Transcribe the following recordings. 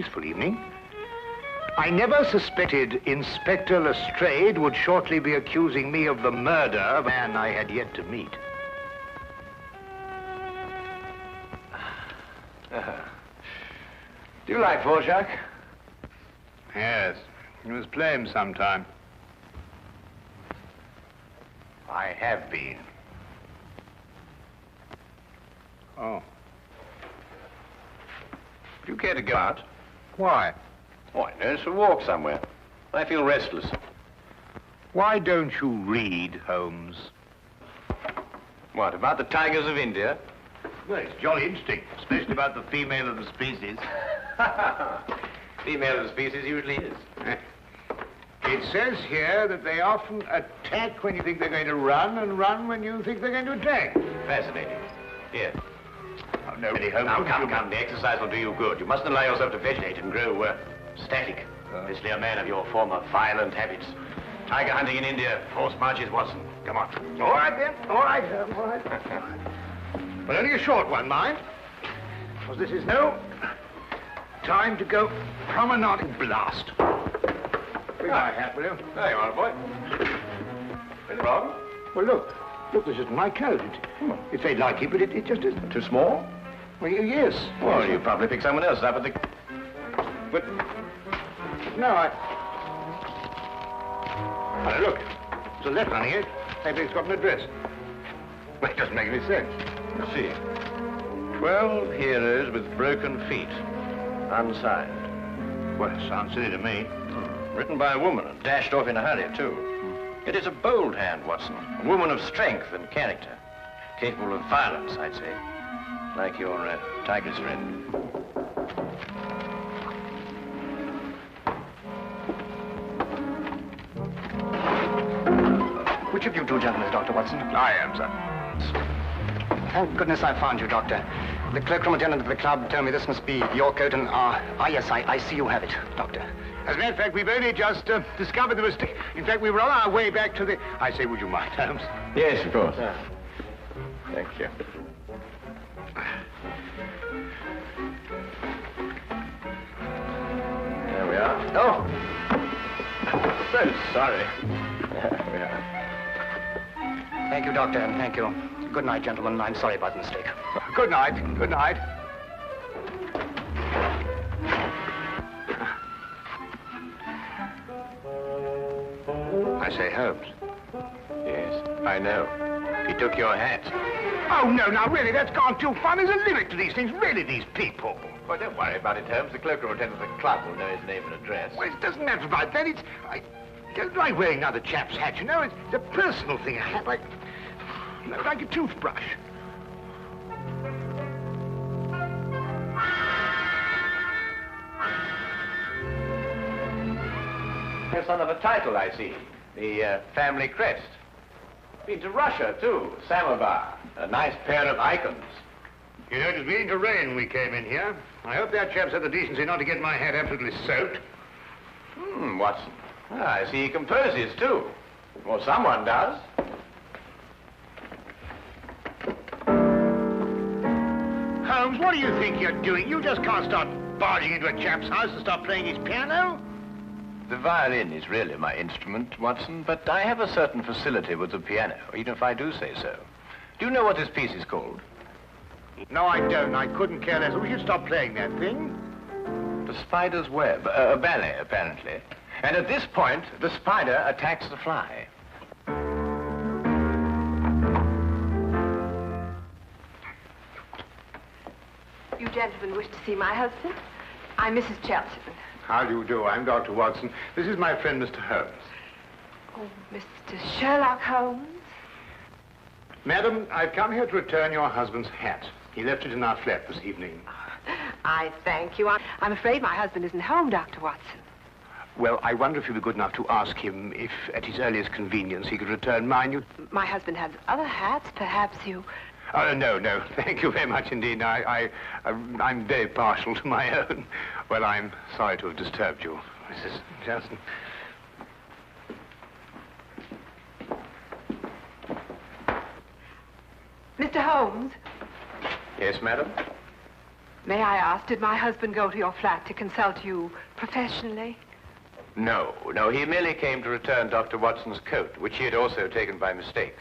peaceful evening. I never suspected Inspector Lestrade would shortly be accusing me of the murder of a man I had yet to meet. Do you like Dvorak? Yes, you must play him sometime. I have been. Oh. Do you care to go out? Why? Oh, I know, it's a walk somewhere. I feel restless. Why don't you read, Holmes? What, about the tigers of India? Well, it's jolly interesting, especially about the female of the species. Female of the species usually is. It says here that they often attack when you think they're going to run, and run when you think they're going to attack. Fascinating. Here. Oh, no, really, Holmes. Now, come. The exercise will do you good. You mustn't allow yourself to vegetate and grow static. Especially a man of your former violent habits. Tiger hunting in India, forced marches, Watson. Come on. All right, then. All right, Holmes. All right. But only a short one, mind. Because this is no time to go promenading. Blast. Bring my hat, will you? There you are, boy. Anything wrong? Well, look. Look, this isn't my coat. It's very like it, but it just isn't. Too small? Well, yes. Well, you probably picked someone else up at the... But... No, Oh, look. There's a letter on here. Maybe it's got an address. Well, it doesn't make any sense. Let's see. 12 heroes with broken feet. Unsigned. Well, it sounds silly to me. Written by a woman and dashed off in a hurry, too. It is a bold hand, Watson. A woman of strength and character. Capable of violence, I'd say. Like your tiger's friend. Which of you two gentlemen is Dr. Watson? I am, sir. Thank goodness I found you, Doctor. The cloakroom attendant at the club told me this must be your coat and, yes, I see you have it, Doctor. As a matter of fact, we've only just discovered the mistake. In fact, we were on our way back to the... I say, would you mind, Holmes? Yes, of course. Thank you. There we are. Oh! So sorry. There we are. Thank you, Doctor, and thank you. Good night, gentlemen. I'm sorry about the mistake. Good night. Good night. I say, Holmes. Yes, I know. He took your hat. Oh, no, now, really, that's gone too far. There's a limit to these things. Really, these people. Well, don't worry about it, Holmes. The cloakroom attendant at the club will know his name and address. Well, it doesn't matter about that. I don't like wearing another chap's hat, you know. It's a personal thing. A hat like a toothbrush. You're son of a title, I see. The family crest. Been to Russia, too. Samovar. A nice pair of icons. You know, it was beginning to rain when we came in here. I hope that chap's had the decency not to get my hat absolutely soaked. Watson. I see he composes, too. Well, someone does. Holmes, what do you think you're doing? You just can't start barging into a chap's house and start playing his piano. The violin is really my instrument, Watson, but I have a certain facility with the piano, even if I do say so. Do you know what this piece is called? No, I don't. I couldn't care less. We should stop playing that thing. The Spider's Web. A ballet, apparently. And at this point, the spider attacks the fly. You gentlemen wish to see my husband? I'm Mrs. Chelton. How do you do? I'm Dr. Watson. This is my friend, Mr. Holmes. Oh, Mr. Sherlock Holmes? Madam, I've come here to return your husband's hat. He left it in our flat this evening. I thank you. I'm afraid my husband isn't home, Dr. Watson. Well, I wonder if you'd be good enough to ask him if, at his earliest convenience, he could return mine. My husband has other hats. Perhaps you... Oh, no. Thank you very much indeed. I'm very partial to my own. Well, I'm sorry to have disturbed you, Mrs. Johnson. Mr. Holmes? Yes, madam? May I ask, did my husband go to your flat to consult you professionally? No, he merely came to return Dr. Watson's coat, which he had also taken by mistake.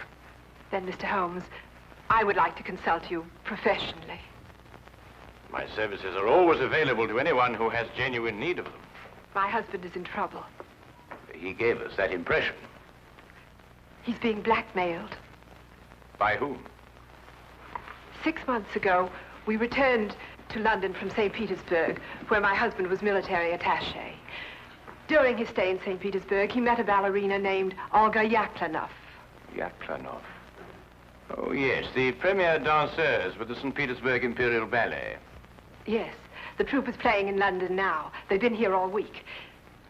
Then, Mr. Holmes, I would like to consult you professionally. My services are always available to anyone who has genuine need of them. My husband is in trouble. He gave us that impression. He's being blackmailed. By whom? 6 months ago, we returned to London from St. Petersburg, where my husband was military attaché. During his stay in St. Petersburg, he met a ballerina named Olga Yaklanoff. Yaklanoff? Oh, yes, the premier danseuse with the St. Petersburg Imperial Ballet. Yes, the troupe is playing in London now. They've been here all week.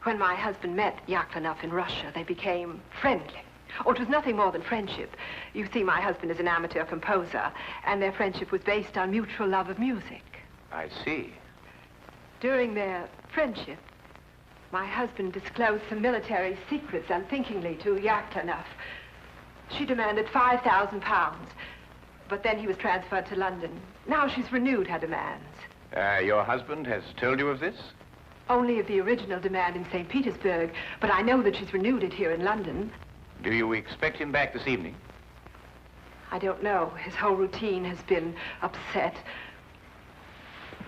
When my husband met Yaklanoff in Russia, they became friendly. Oh, it was nothing more than friendship. You see, my husband is an amateur composer, and their friendship was based on mutual love of music. I see. During their friendship, my husband disclosed some military secrets unthinkingly to Yaklanoff. She demanded £5,000, but then he was transferred to London. Now she's renewed her demands. Your husband has told you of this? Only of the original demand in St. Petersburg, but I know that she's renewed it here in London. Do you expect him back this evening? I don't know. His whole routine has been upset.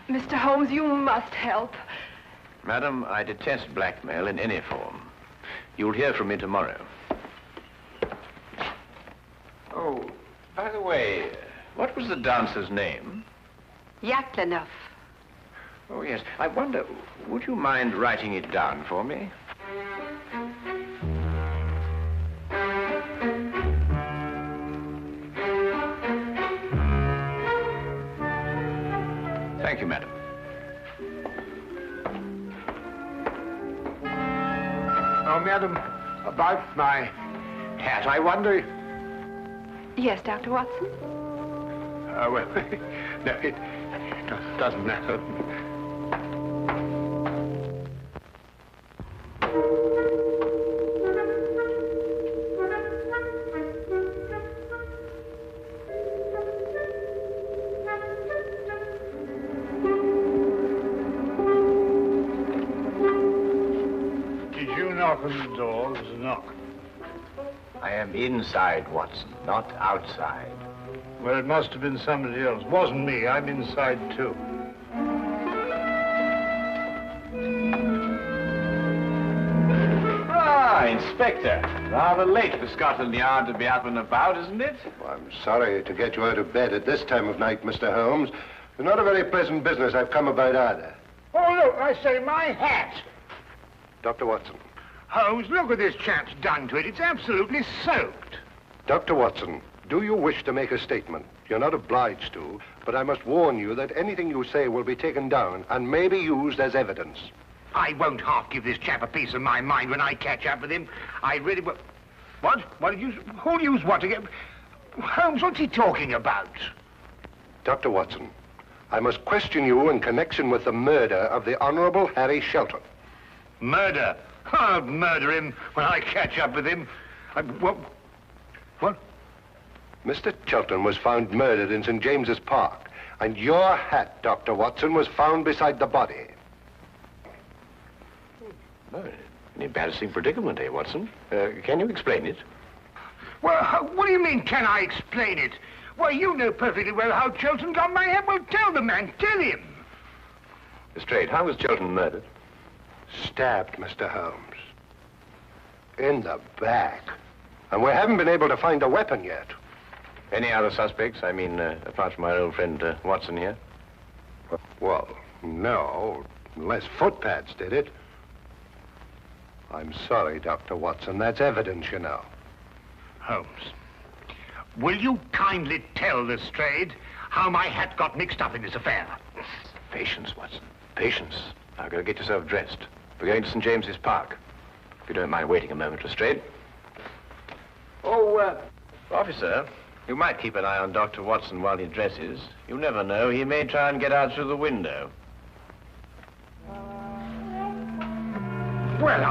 Mr. Holmes, you must help. Madam, I detest blackmail in any form. You'll hear from me tomorrow. Oh, by the way, what was the dancer's name? Yaklanoff. Oh, yes. I wonder, would you mind writing it down for me? Thank you, madam. Oh, madam, about my hat, I wonder... Yes, Dr. Watson? Well, no, it doesn't matter. Did you knock on the door? There's a knock. I am inside, Watson, not outside. Well, it must have been somebody else. Wasn't me. I'm inside, too. Ah, Inspector. Rather late for Scotland Yard to be up and about, isn't it? Well, I'm sorry to get you out of bed at this time of night, Mr. Holmes. It's not a very pleasant business I've come about either. Oh, look, I say, my hat. Dr. Watson. Holmes, look what this chap's done to it. It's absolutely soaked. Dr. Watson, do you wish to make a statement? You're not obliged to, but I must warn you that anything you say will be taken down and may be used as evidence. I won't half give this chap a piece of my mind when I catch up with him. I really will. What? What did you... Who'll use what again? Holmes, what's he talking about? Dr. Watson, I must question you in connection with the murder of the Honorable Harry Shelton. Murder? I'll murder him when I catch up with him. What? Mr. Shelton was found murdered in St. James's Park, and your hat, Dr. Watson, was found beside the body. Oh, an embarrassing predicament, eh, Watson? Can you explain it? Well, what do you mean, can I explain it? Why, you know perfectly well how Shelton got my hat. Well, tell the man, tell him. Straight, how was Shelton murdered? Stabbed, Mr. Holmes. In the back. And we haven't been able to find a weapon yet. Any other suspects? I mean, apart from our old friend Watson here? Well, no, unless footpads did it. I'm sorry, Dr. Watson. That's evidence, you know. Holmes, will you kindly tell Lestrade how my hat got mixed up in this affair? Patience, Watson. Patience. Now, go get yourself dressed. We're going to St. James's Park. If you don't mind waiting a moment, Lestrade. Oh, officer, you might keep an eye on Dr. Watson while he dresses. You never know. He may try and get out through the window. Well,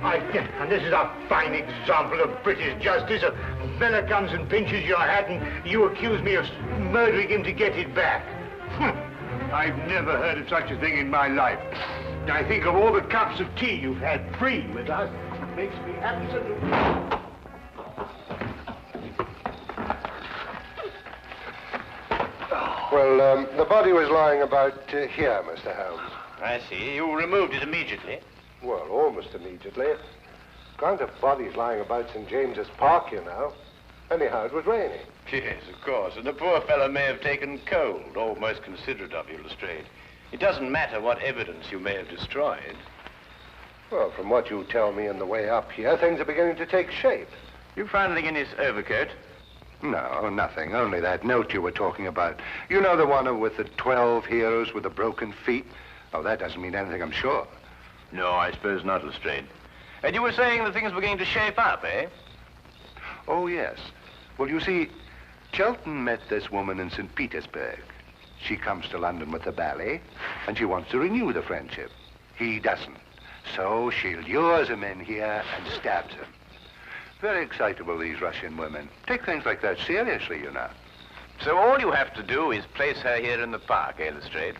and this is a fine example of British justice. A fella comes and pinches your hat and you accuse me of murdering him to get it back. I've never heard of such a thing in my life. I think of all the cups of tea you've had free with us. It makes me absolutely... Well, the body was lying about here, Mr. Holmes. I see. You removed it immediately. Well, almost immediately. Can't have bodies lying about St. James's Park, you know. Anyhow, it was raining. Yes, of course. And the poor fellow may have taken cold. Oh, most considerate of you, Lestrade. It doesn't matter what evidence you may have destroyed. Well, from what you tell me on the way up here, things are beginning to take shape. You found anything in his overcoat? No, nothing. Only that note you were talking about. You know the one with the 12 heroes with the broken feet? Oh, that doesn't mean anything, I'm sure. No, I suppose not, Lestrade. And you were saying that things were beginning to shape up, eh? Oh, yes. Well, you see, Shelton met this woman in St. Petersburg. She comes to London with the ballet, and she wants to renew the friendship. He doesn't. So she lures him in here and stabs him. Very excitable, these Russian women. Take things like that seriously, you know. So all you have to do is place her here in the park, eh, Lestrade?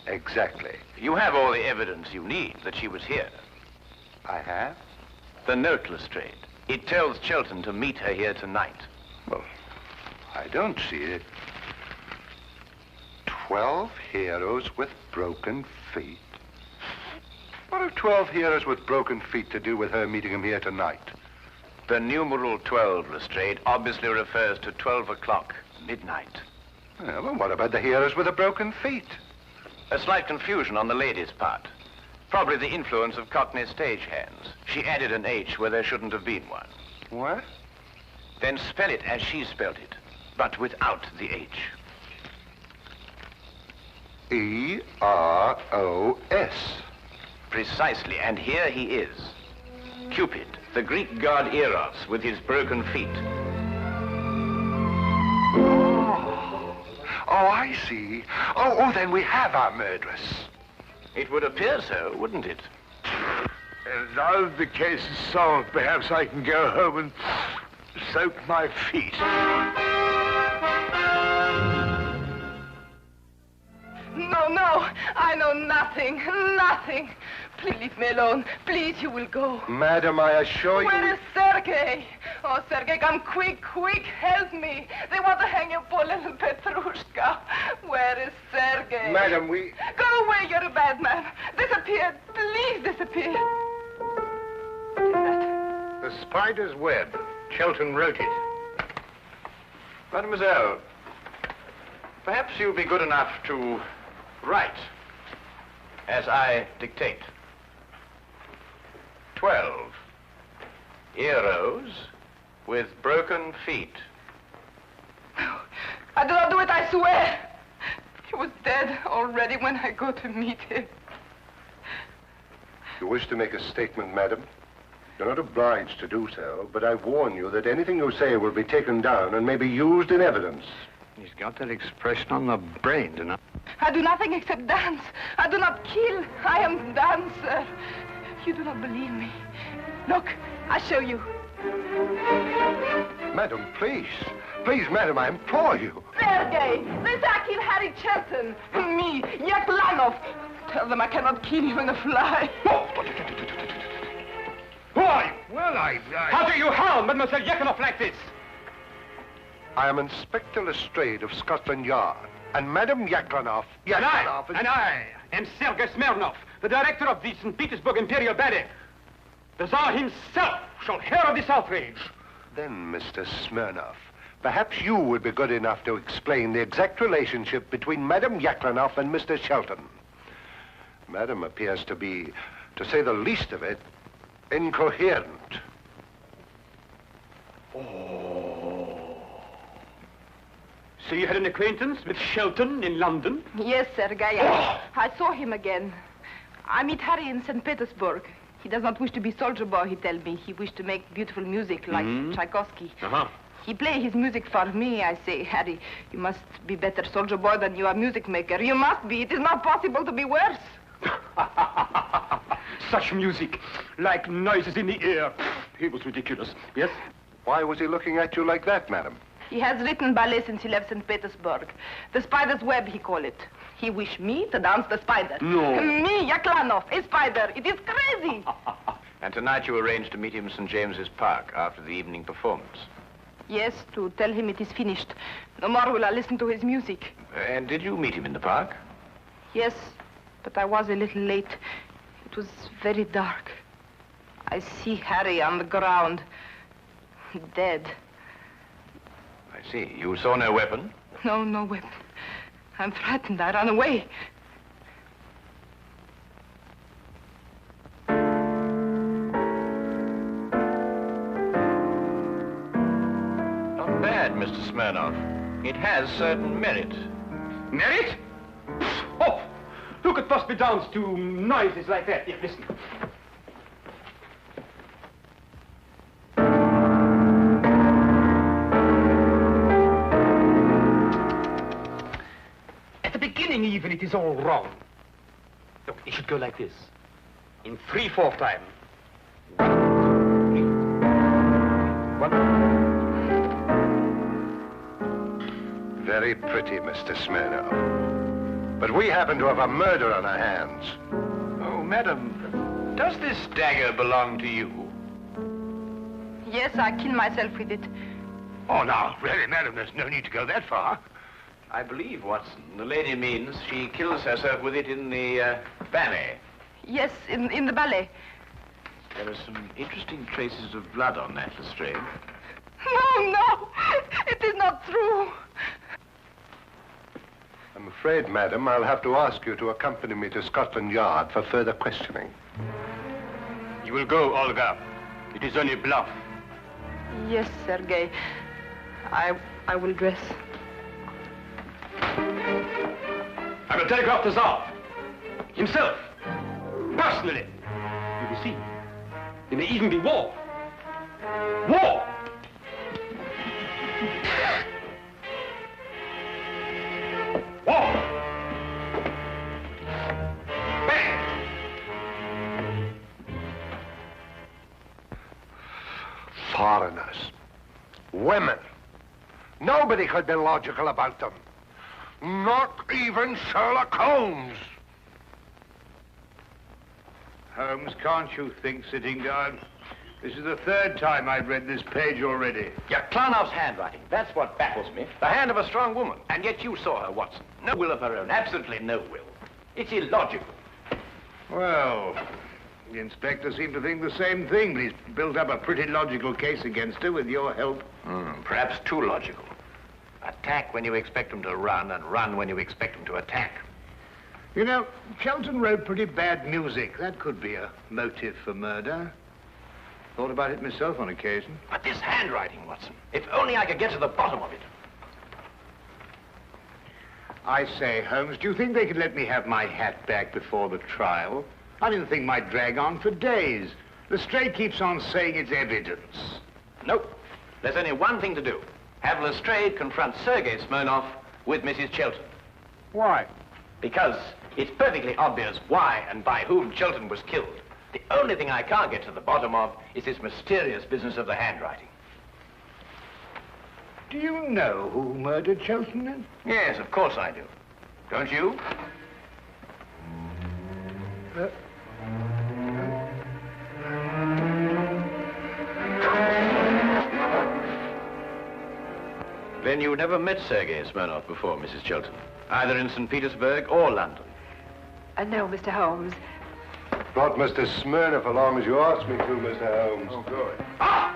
Exactly. You have all the evidence you need that she was here. I have? The note, Lestrade. It tells Shelton to meet her here tonight. Well, I don't see it. 12 heroes with broken feet. What have 12 heroes with broken feet to do with her meeting him here tonight? The numeral 12, Lestrade, obviously refers to 12 o'clock, midnight. Well, what about the heroes with the broken feet? A slight confusion on the lady's part. Probably the influence of Cockney stagehands. She added an H where there shouldn't have been one. What? Then spell it as she spelled it, but without the H. E-R-O-S. Precisely, and here he is. Cupid, the Greek god Eros, with his broken feet. Oh, I see. Oh, then we have our murderess. It would appear so, wouldn't it? And now that the case is solved, perhaps I can go home and soak my feet. No, I know nothing. Please leave me alone. Please, you will go. Madam, I assure you... Where is Sergei? Oh, Sergei, come quick, help me. They want to hang your poor little Petrushka. Where is Sergei? Madam, we... Go away, you're a bad man. Disappear, please disappear. What is that? The spider's web. Shelton wrote it. Mademoiselle, perhaps you'll be good enough to write as I dictate. 12 heroes with broken feet. I do not do it, I swear. He was dead already when I go to meet him. You wish to make a statement, madam? You're not obliged to do so, but I warn you that anything you say will be taken down and may be used in evidence. He's got that expression on the brain, you know. I do nothing except dance. I do not kill. I am dancer. You do not believe me. Look, I show you. Madam, please. Please, madam, I implore you. Sergei, this I kill Harry Shelton. Me, Yaklanov. Tell them I cannot kill even a fly. Who are you? Well, How do you harm Mademoiselle Yaklanov like this? I am Inspector Lestrade of Scotland Yard, and Madam Yaklanov... And I am Sergei Smirnov, the director of the St. Petersburg Imperial Ballet. The Tsar himself shall hear of this outrage. Then, Mr. Smirnov, perhaps you would be good enough to explain the exact relationship between Madam Yaklanov and Mr. Shelton. Madam appears to be, to say the least of it, incoherent. So you had an acquaintance with Shelton in London? Yes, Sergei. I saw him again. I meet Harry in St. Petersburg. He does not wish to be soldier boy, he tells me. He wished to make beautiful music like Tchaikovsky. He play his music for me. I say, Harry, you must be better soldier boy than you are music maker. You must be. It is not possible to be worse. Such music, like noises in the air. He was ridiculous. Yes? Why was he looking at you like that, madam? He has written ballet since he left St. Petersburg. The spider's web, he call it. He wished me to dance the spider. No. Me, Yaklanov, a spider. It is crazy. And tonight you arranged to meet him in St. James's Park after the evening performance. Yes, to tell him it is finished. No more will I listen to his music. And did you meet him in the park? Yes, but I was a little late. It was very dark. I see Harry on the ground, dead. I see. You saw no weapon? No, no weapon. I'm frightened. I ran away. Not bad, Mr. Smirnoff. It has certain merit. Merit? Oh, who could possibly dance to noises like that? Here, listen. At the beginning, even, it is all wrong. Look, it should go like this. In 3/4 time. 1, 2, 3. 1. Very pretty, Mr. Smirnoff. But we happen to have a murder on our hands. Oh, madam, does this dagger belong to you? Yes, I killed myself with it. Oh, now, really, madam, there's no need to go that far. I believe, Watson, the lady means she kills herself with it in the ballet. Yes, in the ballet. There are some interesting traces of blood on that, Lestrade. No, no, it is not true. I'm afraid, madam, I'll have to ask you to accompany me to Scotland Yard for further questioning. You will go, Olga. It is only bluff. Yes, Sergei. I will dress. I will telegraph the Tsar. Himself. Personally. You will see. There may even be war. War! War! Bang! Foreigners. Women. Nobody could be logical about them. Not even Sherlock Holmes. Holmes, can't you think, sitting down? This is the 3rd time I've read this page already. Yaklanov's handwriting. That's what baffles me. The hand of a strong woman. And yet you saw her, Watson. No will of her own. Absolutely no will. It's illogical. Well, the inspector seemed to think the same thing, but he's built up a pretty logical case against her with your help. Perhaps too logical. Attack when you expect them to run, and run when you expect them to attack. You know, Sheldon wrote pretty bad music. That could be a motive for murder. Thought about it myself on occasion. But this handwriting, Watson. If only I could get to the bottom of it. I say, Holmes, do you think they could let me have my hat back before the trial? I mean, the thing might drag on for days. Lestrade keeps on saying it's evidence. Nope. There's only one thing to do. Have Lestrade confront Sergei Smirnoff with Mrs. Chilton. Why? Because it's perfectly obvious why and by whom Chilton was killed. The only thing I can't get to the bottom of is this mysterious business of the handwriting. Do you know who murdered Sheldon, then? Yes, of course I do. Don't you? Then you never met Sergei Smirnoff before, Mrs. Chilton, either in St. Petersburg or London. No, Mr. Holmes. Brought Mr. Smirnoff along as you asked me to, Mr. Holmes. Oh, good. Ah!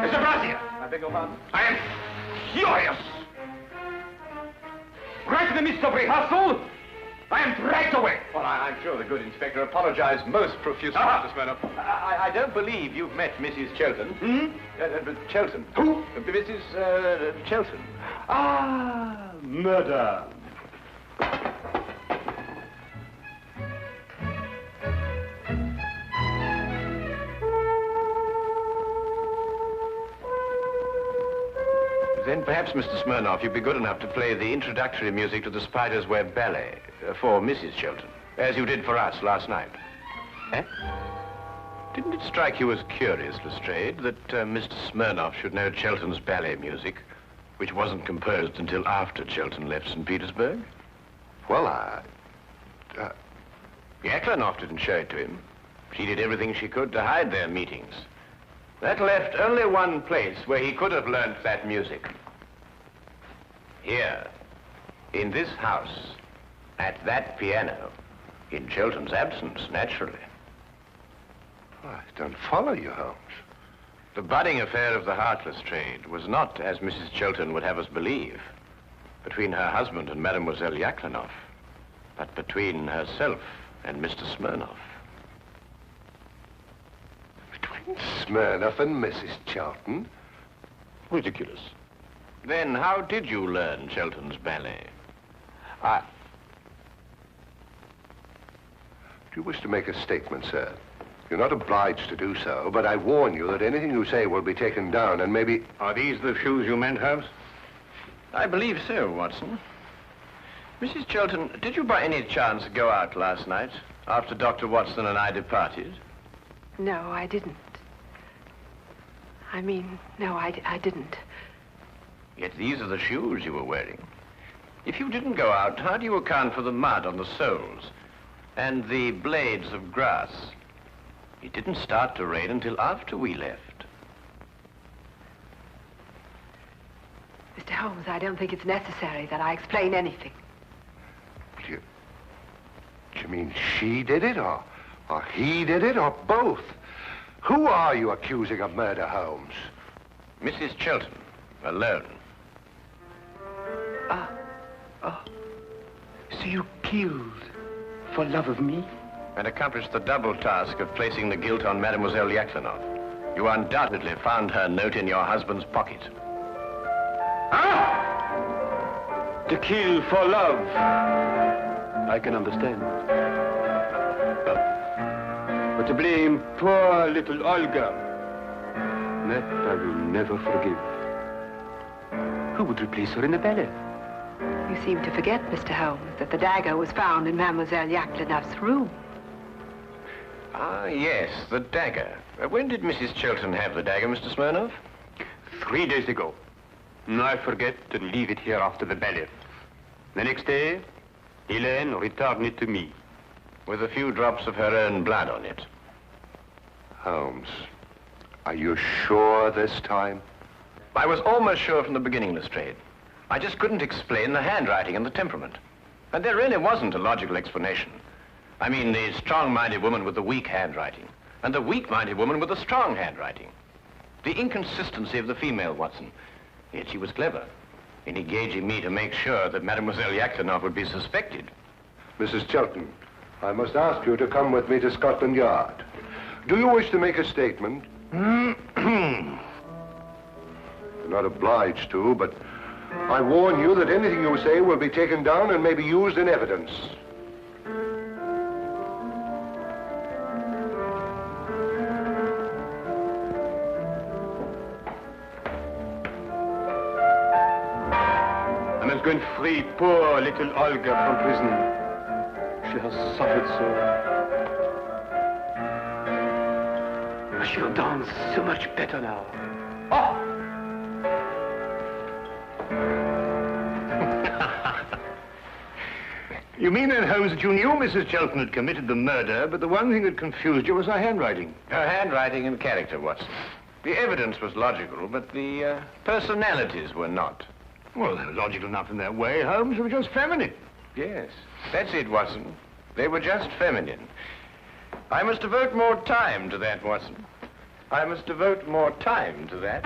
Mr. Brazier! I beg your pardon? I am furious! Right in the midst of rehearsal, I am dragged away. Well, I'm sure the good inspector apologized most profusely, Mr. Smirnoff. I don't believe you've met Mrs. Chilton. Chilton. Who? Mrs. Chilton. Ah, murder. Then perhaps, Mr. Smirnoff, you'd be good enough to play the introductory music to the Spider's Web Ballet for Mrs. Chilton, as you did for us last night. Eh? Didn't it strike you as curious, Lestrade, that Mr. Smirnoff should know Chilton's ballet music, which wasn't composed until after Chilton left St. Petersburg? Well, Yaklanoff didn't show it to him. She did everything she could to hide their meetings. That left only one place where he could have learnt that music. Here, in this house, at that piano, in Shelton's absence, naturally. I don't follow you, Holmes. The budding affair of the Heartless trade was not, as Mrs. Shelton would have us believe, between her husband and Mademoiselle Yaklanoff, but between herself and Mr. Smirnoff. Between Smirnoff and Mrs. Shelton? Ridiculous. Then how did you learn Shelton's ballet? Do you wish to make a statement, sir? You're not obliged to do so, but I warn you that anything you say will be taken down and maybe... Are these the shoes you meant, Holmes? I believe so, Watson. Mrs. Shelton, did you by any chance go out last night after Dr. Watson and I departed? No, I didn't. No, I didn't. Yet these are the shoes you were wearing. If you didn't go out, how do you account for the mud on the soles and the blades of grass? It didn't start to rain until after we left. Mr. Holmes, I don't think it's necessary that I explain anything. You mean she did it, or he did it, or both? Who are you accusing of murder, Holmes? Mrs. Shelton, alone. So you killed for love of me? And accomplished the double task of placing the guilt on Mademoiselle Yaklanoff. You undoubtedly found her note in your husband's pocket. To kill for love. I can understand. But to blame poor little Olga, that I will never forgive. Who would replace her in the ballet? You seem to forget, Mr. Holmes, that the dagger was found in Mademoiselle Yaklanoff's room. Ah, yes, the dagger. When did Mrs. Shelton have the dagger, Mr. Smirnoff? 3 days ago. I forget and leave it here after the ballet. The next day, Helene returned it to me. With a few drops of her own blood on it. Holmes, are you sure this time? I was almost sure from the beginning, Lestrade. I just couldn't explain the handwriting and the temperament. And there really wasn't a logical explanation. I mean, the strong-minded woman with the weak handwriting, and the weak-minded woman with the strong handwriting. The inconsistency of the female, Watson. Yet she was clever in engaging me to make sure that Mademoiselle Yaklanoff would be suspected. Mrs. Shelton, I must ask you to come with me to Scotland Yard. Do you wish to make a statement? You're not obliged to, but I warn you that anything you say will be taken down and may be used in evidence. I must go and free poor little Olga from prison. She has suffered so. She'll dance so much better now. Oh! You mean then, Holmes, that you knew Mrs. Shelton had committed the murder, but the one thing that confused you was her handwriting? Her handwriting and character, Watson. The evidence was logical, but the personalities were not. Well, they were logical enough in their way, Holmes. They were just feminine. Yes, that's it, Watson. They were just feminine. I must devote more time to that, Watson. I must devote more time to that.